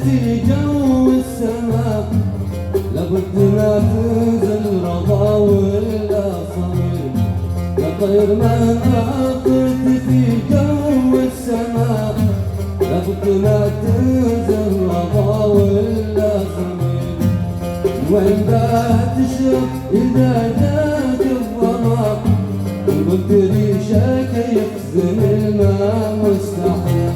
في جو السماء لابد ما تنزل رضا ولا صميم. يا طير مهما طرت في جو السماء لابد ما تنزل رضا ولا صميم. وين تشرب إذا جاك الظما وقلت ريشك يخزن الماء مستحيل.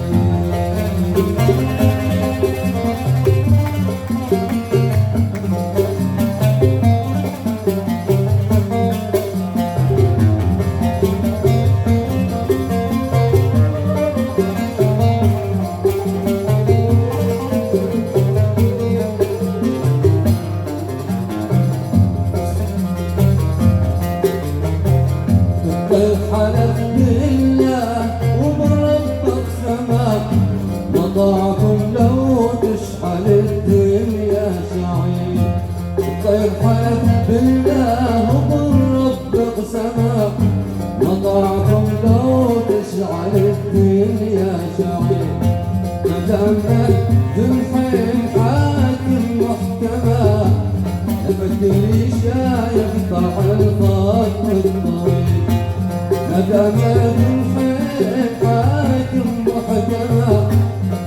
حلف بالله وبربك سماك مطاعكم لو تشحن الدنيا شعيب. الطير حلف بالله وبربك سماك مطاعكم لو تشعل الدنيا شعيب. مدامك جنحين حاكم محكمة الفكري شايف طرح الخط الطويل. مدام جنحين حاكم محكمة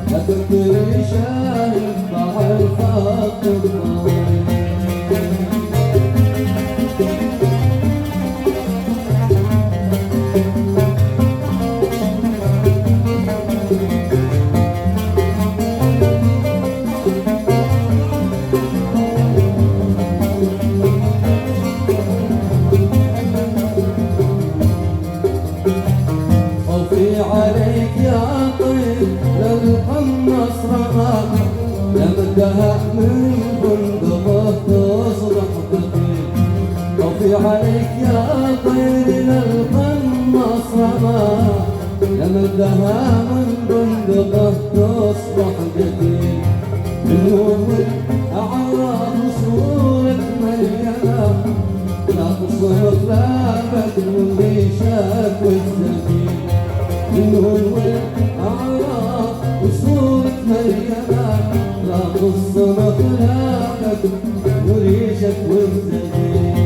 الفكري شايف طرح الخط الطويل. عليك يا طير للقنص رماك لمدها من بندقه تصبح ثقيل. خوفي عليك يا طير للقنص رماك لمدها من بندقه تصبح ثقيل. من وجه أعراض صورة مليانة لا تصرف لا بدر والريشات والسكين. منهم الأعراف وصورة مريمة لا قصة مخلاقك وريشك والزكين.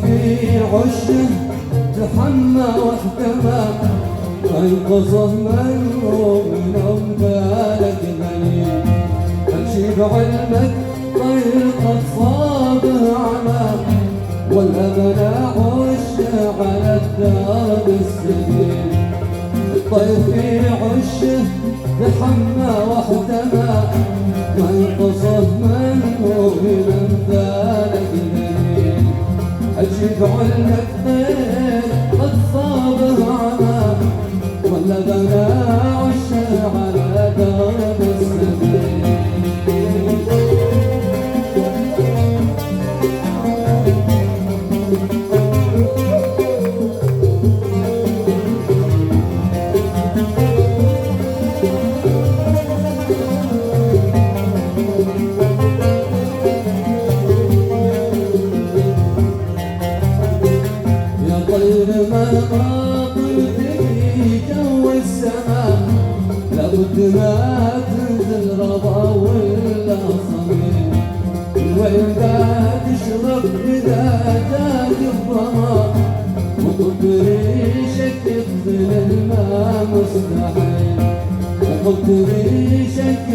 في عشه تحمى واحتمى وانقذه منه من امثالك غني. امشي بعلمك طير قد صابه عمى والامل عشه على الدار السبيل. الطير في عشه تحمى واحتمى وانقذه منه من امثالك غني. أجيب علمك طير قد صابه عمى ولا بنا عشه على درب السبيل. طير ما طرت في جو السماء لابد ما تنزل رضا ولا صميم. وين تشرب إذا جاك الظما وقلت ريشك يخزن الماء مستحيل. وقلت ريشك